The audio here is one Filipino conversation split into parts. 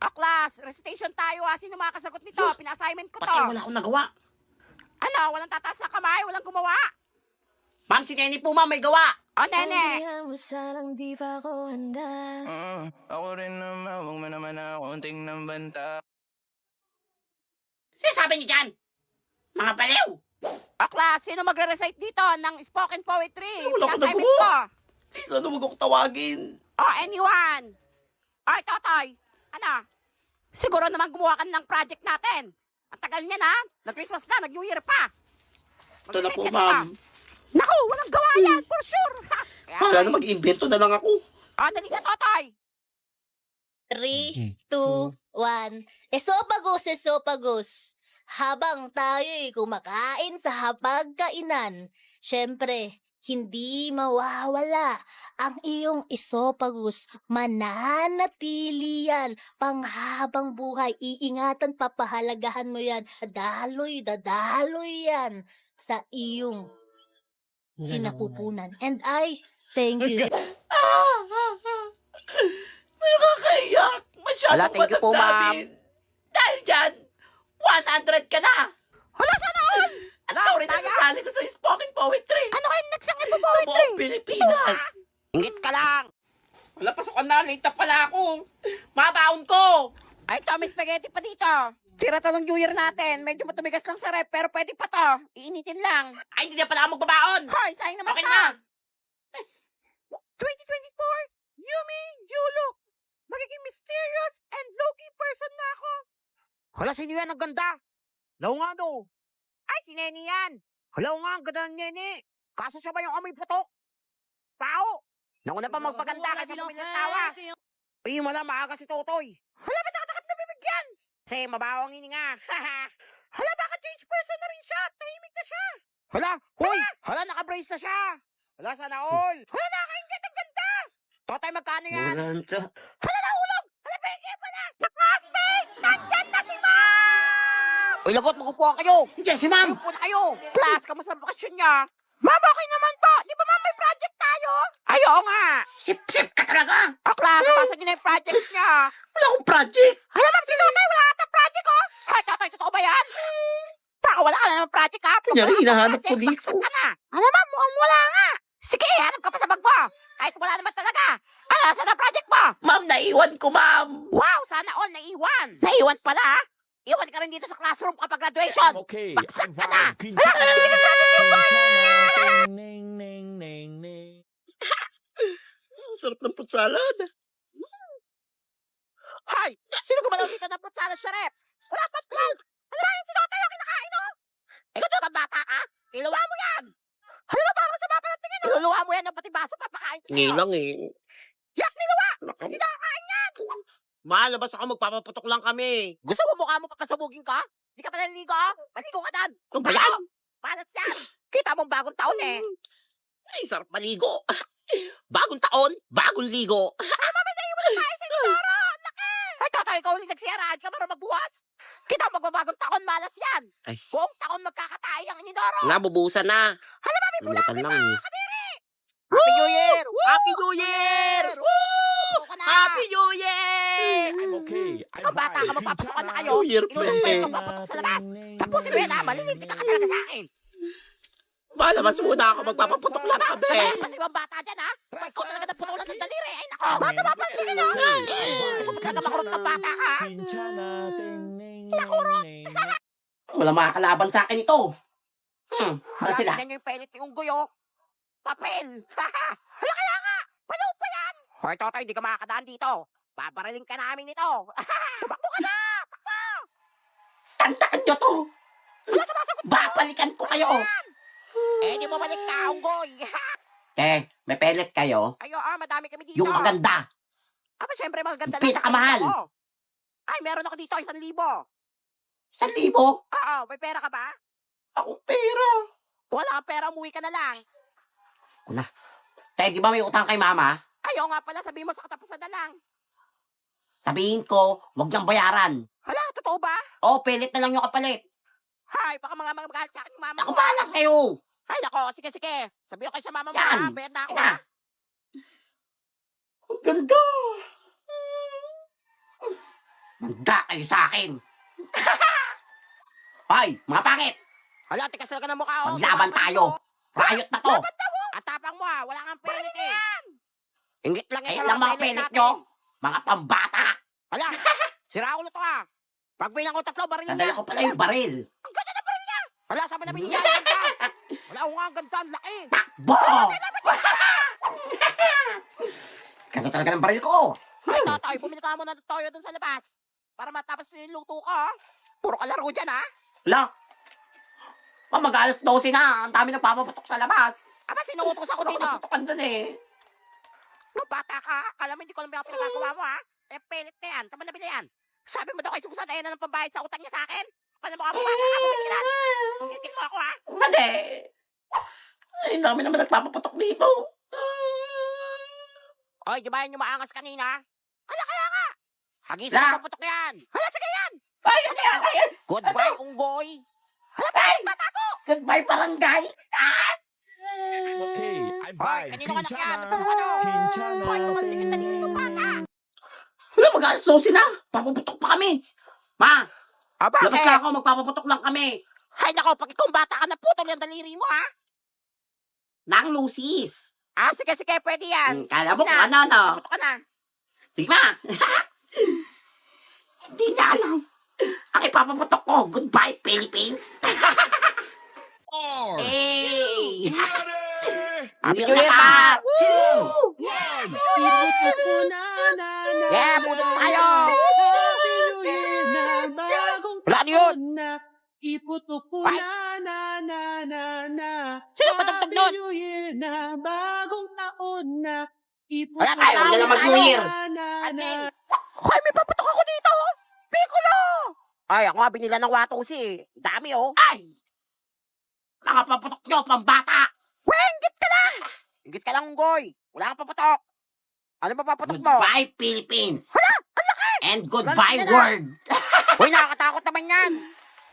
Class, recitation tayo ha. Sino makakasagot nito? Pina-assignment ko to. Pati wala akong nagawa. Ano? Walang tataas na kamay? Walang gumawa? Ma'am, si Nene po ma'am, may gawa. O, nene. Sabihan mo sanang di pa ako handa. Ako rin naman, huwag mo naman ako tingnan banta. Sinasabi niyo dyan? Mga baliw. Class, sino magre-recite dito ng spoken poetry? Wala akong Pina-assignment nagawa. ko. Please, ano wag ako tawagin? Anyone? Ay, Totoy. Ano? Siguro naman gumawa ka ng project natin. Ang tagal niya na. Nag-Christmas na, nag-New Year pa. Ito na Mag-recite po, ka dito. ma'am. Naku, walang gawa yan, for sure. Wala na mag-invento na lang ako. Dali ka, Totoy. 3, 2, 1. Esophagus. Habang tayo'y kumakain sa hapagkainan, syempre, hindi mawawala ang iyong esophagus. Mananatili yan panghabang buhay. Iingatan, papahalagahan mo yan. Dadaloy yan sa iyong sinapupunan. And I thank you. May nakakaiyak. Masyadong Wala, thank you po, matanda ma'am. din. Dahil dyan, 100 ka na. Hala, sana all. At ikaw rin nasasali ko sa spoken poetry. Ano kayo nagsangin po Sa poetry? buong Pilipinas. Ingit ka lang. Wala, pasokan na. Late na pala ako. Mabaon ko. Ay, ito, may spaghetti pa dito. Tira to ng New Year natin. Medyo matumigas lang sa rep, pero pwede pa to. Iinitin lang. Ay, hindi na pala ako magbabaon. Hoy, sayang naman Okay ka. na. 2024, Yumi, you look. Magiging mysterious and low-key person na ako. Hala, sino yan? Ang ganda. Law nga do. Ay, si Nene yan. Hala nga, ang ganda ng Nene. Kaso siya ba yung amoy putok? Tao. Nauna pa magpaganda kasi bumili ng tawa. Uy, wala, maaga si Totoy. Hala, ba't nakatakap na bibigyan? Kasi mabaho ang hininga. Hala, baka change person na rin siya. Tahimik na siya. Hala, hoy. Hala, naka-brace na siya. Hala, sana all. Hala, nakakaingit. Ang ganda. Totoy, magkano yan? Muranta. Hala, nahulog. Hala, peke pala. Nakasmate. Nandyan na si Ma'am. Uy, lagot, makupuha kayo. Hindi si ma'am. Upo na kayo. Plus, kamusta ang bakasyon niya? Ma'am, okay naman po. Di ba ma'am, may project tayo? Ay, oo nga. Sip-sip ka talaga. Class, pasa niyo na yung projects niya. Wala akong project. Hala, ma'am, si Totoy, wala ata project, oh. Hay, Totoy, totoo ba yan? Baka wala ka na ng project, ha? Kanya, Wala ka hinahanap project, ko dito. baksak ka na. Ano, ma'am, mukhang wala nga. Sige, hanap ka pa sa bag mo. Kahit wala naman talaga. Ano, saan ang project mo? Ma'am, naiwan ko, ma'am. Wow, sana all naiwan. Naiwan pala, ha? Iwan ka rin dito sa classroom kapag graduation. Okay, Baksak ka na. Ning, ning, ning, ning. Ang sarap ng fruit salad. Hay, sino gumalaw dito ng fruit salad sa rep? Wala pa sprout. Ano ba yung sinotay ang kinakain, oh? Ikaw ka bata ka? Iluwa mo yan. Ano ba parang sa mapa ng tingin, oh? Iluluwa mo yan ng pati baso papakain ko sa'yo. Ngayon eh. Yak, niluwa. Nakam- Hindi nakakain yan. Mahal, labas ako. Magpapaputok lang kami. Gusto mo mukha mo papasabugin ka? Hindi ka pa naliligo, oh? Maligo ka dan. Ano ba yan? Panas yan. Kita mong bagong taon, eh. Ay, sarap maligo. Bagong taon, bagong ligo. Ay, tatay, ikaw ulit nagsiyaraan ka para magbuwas. Kita mo magbabagong taon, malas yan. Ay. Buong taon magkakatay ang inidoro. Nabubusan na. Hala, mami, Lumutan lang eh. Happy New Year! Happy New Year! Woo! Ka na. Happy New Year! I'm okay. Ikaw bata ka, magpapasokan na kayo. New Year, Inulong pa pre. yung magpapatok sa labas. Tapusin mo yan, ha? Malilintik ka talaga sa akin. Malabas muna ako. Magpapaputok lang kami. Ay, mas ibang bata dyan, ha? Pag ikaw talaga ng putulan ng daliri. Ay, nako. Basta mapantingin, ha? Gusto mo talaga makurot ng bata ka, ha? Wala makakalaban sa akin ito. Saan sila? Tingnan nyo yung pelit ni Unggoy, oh. Papel. Hala, kaya nga. Palaw pa yan. Hoy, Totoy, di ka makakadaan dito. Babaraling ka namin nito. Tumakbo ka na. Takbo. Tandaan nyo to. Wala sumasagot. Babalikan ko kayo. Eh, di mo balik ka, Unggoy. May pellet kayo. Ayo, madami kami dito. Yung maganda. Aba, syempre, magaganda Yung pinakamahal. Oo. Ay, meron ako dito, 1,000. 1,000? Oo, may pera ka ba? Akong pera. Wala kang pera, umuwi ka na lang. Di ba may utang kay mama? Ayaw nga pala, sabihin mo sa katapusan na lang. Sabihin ko, wag niyang bayaran. Hala, totoo ba? O, pellet na lang yung kapalit. Hay, baka mga magalit sa akin yung mama Ako ko. bahala sa'yo. Ay, nako, sige. Sabihin ko kayo sa mama mo, Yan. ha? Bayad na ako, Yan. ha? Ang ganda. Manda kayo sa akin. Hoy, mga pangit! Hala, tikasal ka ng mukha, oh. Maglaban tayo. Riot na to. Ang tapang mo, wala kang pilit eh. Ingit lang yan Kaya sa lang mga pelit natin. nyo. Mga pambata. Hala, sira ulo to ah. Pag bilang ko 3, baril Nadala niya. ko pala yung baril. Hala, sabi na binigyan ang ganda. Wala, oo nga, ang ganda, ang laki. Takbo! Ganda talaga ng baril ko. Ay, tatay, bumili ka muna ng toyo dun sa labas. Para matapos niluto ko, ha? Puro kalaro dyan, ha? Wala. Mag-alas 12 na. Ang dami nagpapaputok sa labas. Aba, sinuutos ako dito. Putukan dun eh. Nung bata ka, akala mo hindi ko alam yung pinagagawa mo, ha? Eh, pelit na yan. Tama na bila yan. Sabi mo daw kay Susan, ayun na ng pambayad sa utang niya sa akin. Paano mo ka bata ka, bumikilan? Hindi mo ako, ha? Hindi. Ay, ang dami naman nagpapaputok dito. Oy, di ba yun yung maangas kanina? Hala, kaya nga. Hagis La. na paputok yan. Hala, sige yan. Ay, ano yan? Ay, Goodbye, unggoy. Hala, Ay! bata ko. Goodbye, barangay. Okay, I'm Hoy, fine. kanino ka nakyan? Kinchana. Ano? Kinchana. Hoy, tumansing ang daliri ng bata. Wala, mag-alas 12 na. Papaputok pa kami. Ma, Aba, labas na ako. Magpapaputok lang kami. Hay nako, pag ikaw bata ka na putol yung daliri mo, ha? Nang Lucis. Ah, sige, sige, pwede yan. Kala mo Sige kung na. ano, no? Paputok ka na. Sige, ma. Hindi na alam. Ang ipapaputok ko. Goodbye, Philippines. Four. Hey! Happy New New Year, pa! Yeah, putot tayo. Wala ano yun? Iputok ko Ay. na. Sino patugtog doon? Happy New Year na, bagong taon na. Iputok Wala tayo, wala na mag-New Year. Atin. Hoy, may paputok ako dito. Piccolo. Ay, ako nga binila ng watusi eh. Dami oh. Ay! Mga paputok nyo, pambata! Ingit ka lang. Ingit ka lang, unggoy. Wala kang paputok. Ano ba paputok mo? Goodbye, Philippines! And goodbye, Wala na. world! Hoy, nakakatakot naman yan.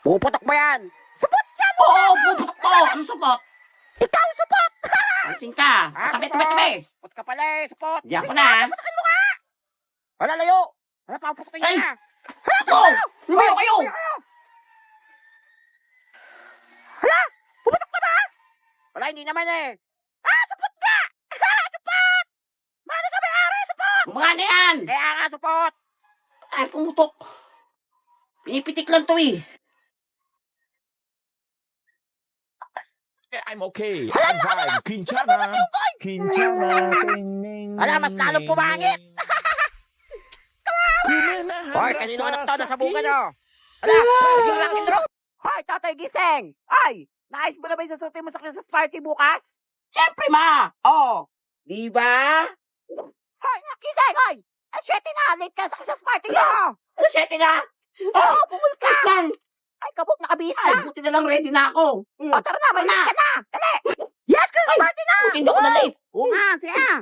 Puputok ba yan? Supot yan. Oo, puputok to! Anong supot? Ikaw, supot. Pansin ka! Tabi! Supot ka pala eh, supot. Di ako na, ha? Wala, layo. Wala, paputokin Ay. niya. Ako! Lumayo kayo! Puputok ka ba? Wala, hindi naman eh. Ah, supot nga. Supot. Mano sa may-ari, supot. Mga na yan! Kaya nga, supot. Ay, pumutok. Pinipitik lang to eh. I'm okay. I'm fine. Kinchana. Kinchana. Wala, mas lalong pumangit. Hoy, kanino anak to? Nasa buka nyo. Wala, naging rock and roll. Hoy, tatay gising. Ay, naayos mo na ba yung susutin mo sa Christmas party bukas? Siyempre, ma! Oo. Di ba? Hoy, gising, hoy. Asyete na, late ka sa Christmas party mo. Ano, 7 na? Oo, bumul ka. Wait lang! Ay, kabog, nakabihis Ay, na. buti na lang ready na ako. O, tara na, may late ka na. Dali. Yes, Christmas party na. Buti hindi ako na late. Oo nga, sige nga.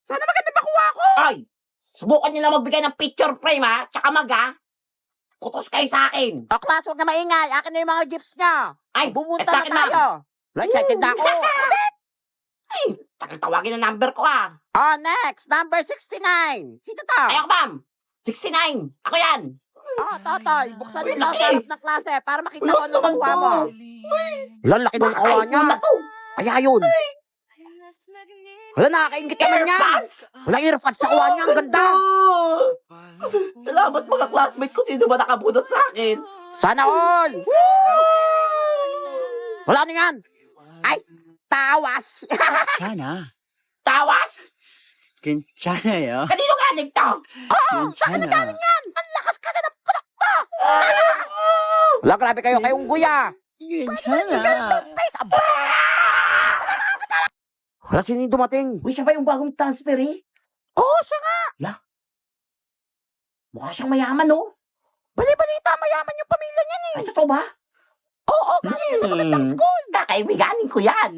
Sana maganda makuha ko. Ay! Subukan nyo lang magbigay ng picture frame, ha? Tsaka mag, ha? Kutos kayo sa akin. O, class, huwag na maingay. Akin na yung mga gifts niya. Ay, Bumunta eto na akin, ma'am. tayo. Excited na ako. Ay, tawagin na number ko, ha? Oh, next, number 69. Sino to? Ay, ako, ma'am. 69. Ako yan. Oh, Totoy, buksan Uy, mo na laki. sa harap ng klase para makita ko ano nakuha mo. Wala, laki ng nakuha niya. iPhone na to. Kaya yun. Wala, nakakaingit naman yan. Wala, earpods sa kuha niya. Ang ganda. Salamat mga classmate ko. Sino ba nakabunot sa akin? Sana all. Wala na yan. Ay, tawas. 괜찮아. Tawas? 괜찮아요. Kanino galing to? 괜찮아. Ang lakas kasi ng putok mo. Wala, grabe kayo. Kayong guya. 괜찮아. Face, aba. Wala, sino yung dumating? Uy, siya ba yung bagong transfer eh? Oo, siya nga. Mukha siyang mayaman, no? Bali-balita, mayaman yung pamilya niya ni. Ay, totoo ba? Oo, galing niya sa magandang school. Kakaibiganin ko yan.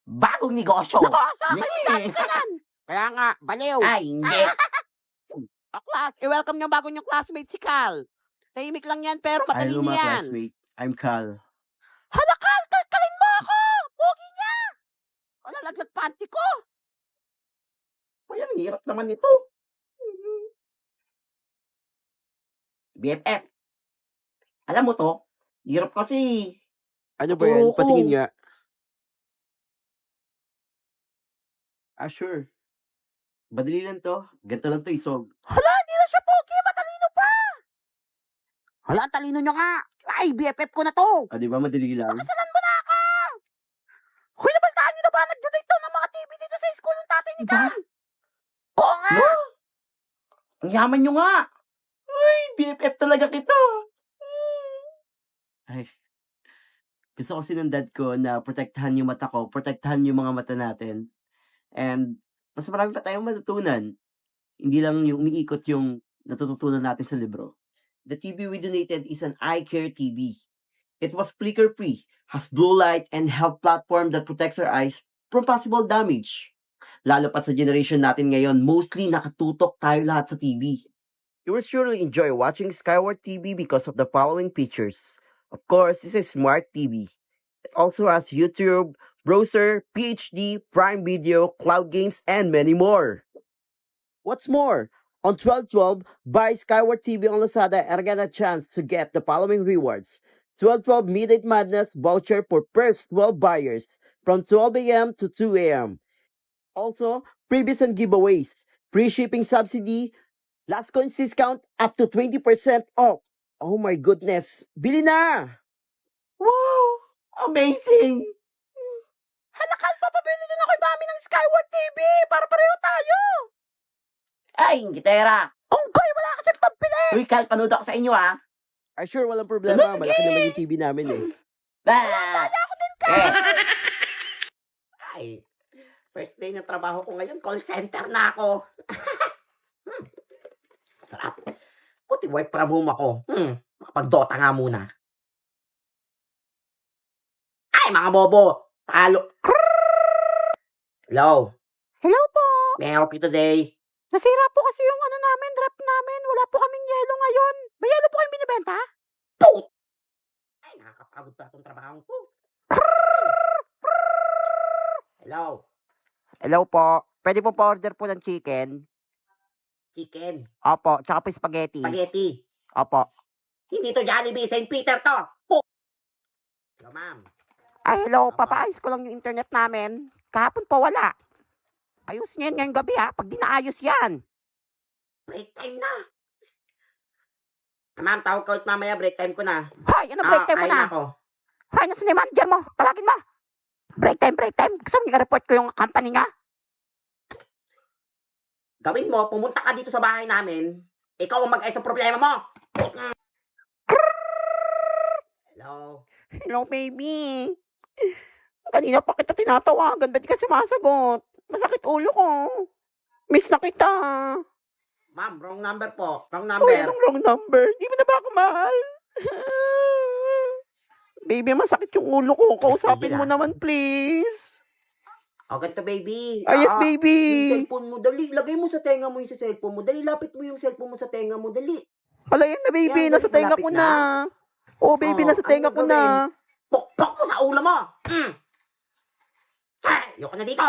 Bagong negosyo. Nako, sa akin, galing ka yan. Kaya nga, baliw. Ay, hindi. Class, i-welcome niyo bago niyong classmate si Cal. Tahimik lang yan, pero matalino Hello, my yan. classmate. I'm Cal. Hala, Cal, kalkalin mo ako! Pogi niya! Wala, laglag panty ko. Ay, ang hirap naman ito. BFF. Alam mo to, hirap kasi. Ano ba yan? Patingin nga. Ah, sure. Madali lang to. Ganito lang to isolve. Hala, hindi na siya pogi, matalino pa! Hala, ang talino nyo nga! Ay, BFF ko na to! Ah, di ba madali lang? Kasalan mo na ako! Hoy, nabaltaan nyo na ba? Nag-donate daw ng mga TV dito sa school ng tatay ni Carl! Oo nga! Ang yaman nyo nga. Uy, BFF talaga kita. Ay. Gusto kasi ng dad ko na protektahan yung mata ko, protektahan yung mga mata natin. And mas marami pa tayong matutunan. Hindi lang yung umiikot yung natututunan natin sa libro. The TV we donated is an eye care TV. It was flicker-free, has blue light, and health platform that protects our eyes from possible damage. Lalo pa sa generation natin ngayon, mostly nakatutok tayo lahat sa TV. You will surely enjoy watching Skyward TV because of the following features. Of course, this is Smart TV. It also has YouTube, browser, PhD, Prime Video, cloud games, and many more. What's more, on 12/12, buy Skyward TV on Lazada and get a chance to get the following rewards. 12/12 Midnight Madness voucher for first 12 buyers from 12 a.m. to 2 a.m. Also, freebies and giveaways, free shipping subsidy, last coins discount up to 20% off. Oh my goodness, bili na! Wow, amazing. Hala, Carl, papabili din ako kay Mami ng Skyward TV para pareho tayo! Ay, gitera. Unggoy, wala kasi pampili! Uy, Kal, panood ako sa inyo, ha? Ay, sure, walang problema. Malaki naman yung TV namin eh. Bah! Eh. Ay, first day ng trabaho ko ngayon, call center na ako. Sarap. Puti work from home ako. Makapag-Dota nga muna. Ay, mga bobo! Talo. Hello, Hello po! may I help you today? Nasira po kasi yung ano namin, draft namin. Wala po kaming yelo ngayon. May yelo po kayong binibenta? Put! Ay, nakakapagod pa itong trabaho ko. Hello, Hello po. Pwede po pa-order po ng chicken? chicken, Opo, tsaka po spaghetti. spaghetti. Opo. Hindi to Jollibee, St. Peter to. Put! Hello, ma'am. Ay, hello. Papaayos ko lang yung internet namin. Kahapon po wala. Ayos niyan ngayong gabi ha, pag di naayos yan. Break time na. Ma'am, tawag ka ulit mamaya. Break time ko na. Hoy, ano break time mo ayun na? ako. Hoy, nasa na yung manager mo? Tawagin mo. Break time, break time. Gusto mo i-report ko yung company niya? Gawin mo, pumunta ka dito sa bahay namin. Ikaw ang mag-ayos sa problema mo. Hello. Hello, baby. Kanina pa kita tinatawagan. Ba't di ka sumasagot? Masakit ulo ko. Miss na kita. Ma'am, wrong number po. Wrong Uy, number. anong wrong number? Di mo na ba ako mahal? Baby, masakit yung ulo ko. Kausapin mo naman, please. O, ganito, baby. Ah, yes, Yung baby. cellphone mo, dali. Lagay mo sa tenga mo yung sa cellphone mo. Dali, lapit mo yung cellphone mo sa tenga mo. Dali. Hala, yan na, baby. Yan, Nasa tenga malapit ko na. Oh, baby, Oo, nasa tenga ano ko na. Pokpok mo sa ulo mo. Ayoko na dito.